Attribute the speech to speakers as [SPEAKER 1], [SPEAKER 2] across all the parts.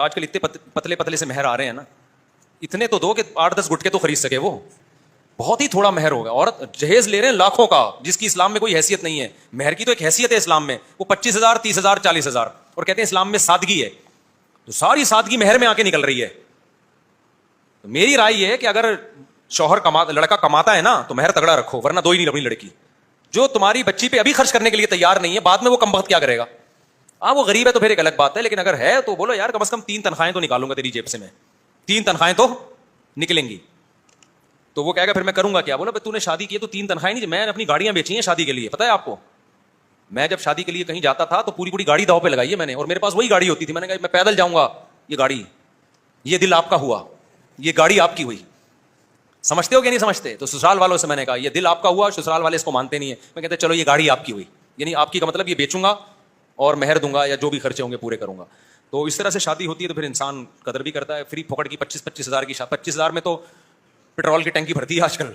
[SPEAKER 1] آج کل اتنے پتلے پتلے سے مہر آ رہے ہیں نا، اتنے تو دو کہ 8-10 گٹکے تو خرید سکے وہ، بہت ہی تھوڑا مہر ہوگا. عورت جہیز لے رہے ہیں لاکھوں کا، جس کی اسلام میں کوئی حیثیت نہیں ہے. مہر کی تو ایک حیثیت ہے اسلام میں، وہ 25,000 30,000 40,000، اور کہتے ہیں اسلام میں سادگی ہے. تو ساری سادگی مہر میں آ کے نکل رہی ہے. تو میری رائے یہ ہے کہ اگر لڑکا کماتا ہے نا تو مہر تگڑا رکھو، ورنہ دو ہی نہیں لبنی لڑکی. جو تمہاری بچی پہ ابھی خرچ کرنے کے لیے تیار نہیں ہے، بعد میں وہ کم وقت کیا کرے گا؟ وہ غریب ہے تو پھر ایک الگ بات ہے، لیکن اگر ہے تو بولو یار کم از کم 3 تنخواہیں تو نکالوں گا تیری جیب سے، میں 3 تنخواہیں تو نکلیں گی. تو وہ کہے گا پھر میں کروں گا کیا؟ بولو تو نے شادی کی ہے تو 3 تنخواہیں نہیں، میں نے اپنی گاڑیاں بیچی ہیں شادی کے لیے. پتا ہے آپ کو، میں جب شادی کے لیے کہیں جاتا تھا تو پوری گاڑی داؤ پہ لگائی ہے میں نے، اور میرے پاس وہی گاڑی ہوتی تھی. میں نے کہا میں پیدل جاؤں گا، یہ گاڑی، یہ دل آپ کا ہوا، یہ گاڑی آپ کی ہوئی. سمجھتے ہو کہ نہیں سمجھتے؟ تو سسرال والوں سے میں نے کہا یہ دل آپ کا ہوا، سسرال والے اس کو مانتے نہیں ہیں. میں کہتے چلو یہ گاڑی آپ کی ہوئی، یعنی آپ کی کا مطلب یہ بیچوں گا اور مہر دوں گا یا جو بھی خرچے ہوں گے پورے کروں گا. تو اس طرح سے شادی ہوتی ہے تو پھر انسان قدر بھی کرتا ہے. فری پھوکٹ کی 25,000 کی 25,000 میں تو پیٹرول کی ٹینکی بھرتی ہے آج کل.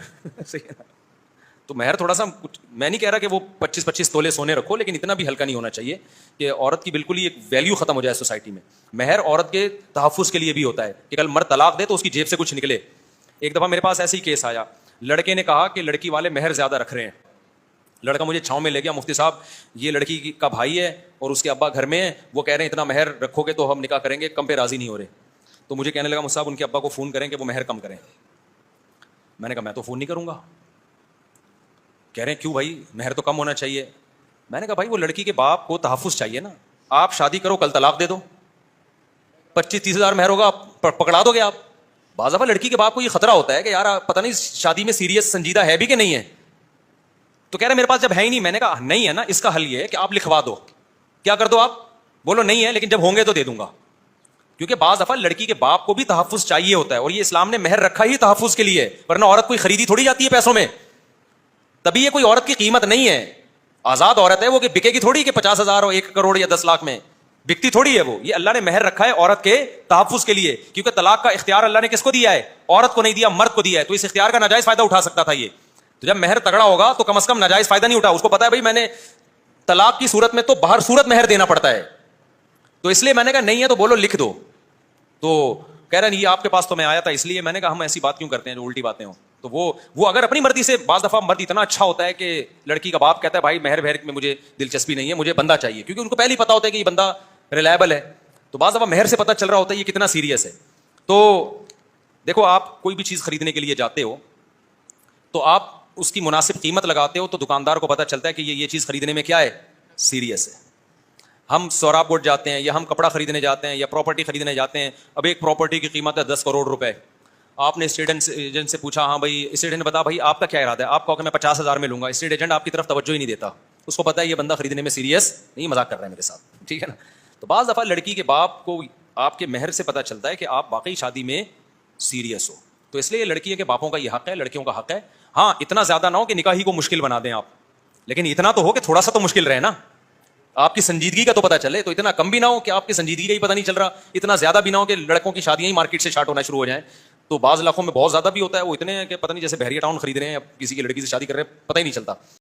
[SPEAKER 1] صحیح ہے. تو مہر تھوڑا سا کچھ، میں نہیں کہہ رہا کہ وہ 25 تولے سونے رکھو، لیکن اتنا بھی ہلکا نہیں ہونا چاہیے کہ عورت کی بالکل ہی ایک ویلیو ختم ہو جائے سوسائٹی میں. مہر عورت کے تحفظ کے لیے بھی ہوتا ہے کہ کل مرد طلاق دے تو اس کی جیب سے کچھ نکلے. ایک دفعہ میرے پاس ایسے ہی کیس آیا، لڑکے نے کہا کہ لڑکی والے مہر زیادہ رکھ رہے ہیں. لڑکا مجھے چھاؤں میں لے گیا، مفتی صاحب یہ لڑکی کا بھائی ہے اور اس کے ابا گھر میں ہیں، وہ کہہ رہے ہیں اتنا مہر رکھو گے تو ہم نکاح کریں گے، کم پہ راضی نہیں ہو رہے. تو مجھے کہنے لگا مفتی صاحب ان کے ابا کو فون کریں کہ وہ مہر کم کریں. میں نے کہا میں تو فون نہیں کروں گا. کہہ رہے ہیں کیوں بھائی، مہر تو کم ہونا چاہیے. میں نے کہا بھائی وہ لڑکی کے باپ کو تحفظ چاہیے نا، آپ شادی کرو کل طلاق دے دو، 25-30 ہزار مہر ہوگا پکڑا دو گے آپ. بعض دفعہ لڑکی کے باپ کو یہ خطرہ ہوتا ہے کہ یار پتہ نہیں شادی میں سیریس سنجیدہ ہے بھی کہ نہیں ہے. تو کہہ رہے میرے پاس جب ہے ہی نہیں. میں نے کہا نہیں ہے نا، اس کا حل یہ ہے کہ آپ لکھوا دو. کیا کر دو آپ؟ بولو نہیں ہے لیکن جب ہوں گے تو دے دوں گا. کیونکہ بعض دفعہ لڑکی کے باپ کو بھی تحفظ چاہیے ہوتا ہے، اور یہ اسلام نے مہر رکھا ہی تحفظ کے لیے، ورنہ عورت کوئی خریدی تھوڑی جاتی ہے پیسوں میں. تبھی یہ کوئی عورت کی قیمت نہیں ہے، آزاد عورت ہے وہ، کہ بکے گی تھوڑی کہ 50,000 اور 1 کروڑ یا 10 لاکھ میں بکتی تھوڑی ہے وہ. یہ اللہ نے مہر رکھا ہے عورت کے تحفظ کے لیے، کیونکہ طلاق کا اختیار اللہ نے کس کو دیا ہے؟ عورت کو نہیں دیا، مرد کو دیا ہے. تو اس اختیار کا ناجائز فائدہ اٹھا سکتا تھا یہ. تو جب مہر تگڑا ہوگا تو کم از کم ناجائز فائدہ نہیں اٹھا. اس کو پتا ہے بھائی میں نے طلاق کی صورت میں تو باہر صورت مہر دینا پڑتا ہے، تو اس لیے میں نے کہا نہیں ہے تو بولو لکھ دو. تو کہہ رہے ہیں یہ آپ کے پاس تو میں آیا تھا اس لیے. میں نے کہا ہم ایسی بات کیوں کرتے ہیں جو الٹی باتیں ہوں. تو وہ اگر اپنی مرضی سے، بعض دفعہ مرد اتنا اچھا ہوتا ہے کہ لڑکی کا باپ کہتا ہے بھائی مہر میں مجھے دلچسپی نہیں ہے، مجھے بندہ چاہیے، کیونکہ ان کو پہلے ہی پتا ہوتا ہے کہ یہ بندہ ریلائبل ہے. تو بعض دفعہ مہر سے پتہ چل رہا ہوتا ہے یہ کتنا سیریس ہے. تو دیکھو آپ کوئی بھی چیز خریدنے کے لیے جاتے ہو تو آپ اس کی مناسب قیمت لگاتے ہو، تو دکاندار کو پتہ چلتا ہے کہ یہ چیز خریدنے میں کیا ہے، سیریس ہے. ہم سوراب بورڈ جاتے ہیں یا ہم کپڑا خریدنے جاتے ہیں یا پراپرٹی خریدنے جاتے ہیں. اب ایک پراپرٹی کی قیمت ہے 10 کروڑ روپے. آپ نے اسٹیٹ ایجنٹ سے پوچھا، ہاں بھائی اسٹیٹ ایجنٹ بتا بھائی آپ کا کیا ارادہ ہے؟ آپ کہو کہ میں 50,000 میں لوں گا. اسٹیٹ ایجنٹ آپ کی طرف توجہ ہی نہیں دیتا، اس کو پتا ہے یہ بندہ خریدنے میں سیریس نہیں، مذاق کر رہا ہے میرے ساتھ، ٹھیک ہے نا. تو بعض دفعہ لڑکی کے باپ کو آپ کے مہر سے پتہ چلتا ہے کہ آپ واقعی شادی میں سیریس ہو. تو اس لیے لڑکی کے باپوں کا یہ حق ہے، لڑکیوں کا حق ہے. ہاں اتنا زیادہ نہ ہو کہ نکاح ہی کو مشکل بنا دیں آپ، لیکن اتنا تو ہو کہ تھوڑا سا تو مشکل رہے نا، آپ کی سنجیدگی کا تو پتہ چلے. تو اتنا کم بھی نہ ہو کہ آپ کی سنجیدگی کا ہی پتہ نہیں چل رہا، اتنا زیادہ بھی نہ ہو کہ لڑکوں کی شادیاں ہی مارکیٹ سے شارٹ ہونا شروع ہو جائیں. تو بعض علاقوں میں بہت زیادہ بھی ہوتا ہے، وہ اتنے ہیں کہ پتہ نہیں جیسے بحریہ ٹاؤن خرید رہے ہیں یا کسی کی لڑکی سے شادی کر رہے ہیں، پتہ ہی نہیں چلتا.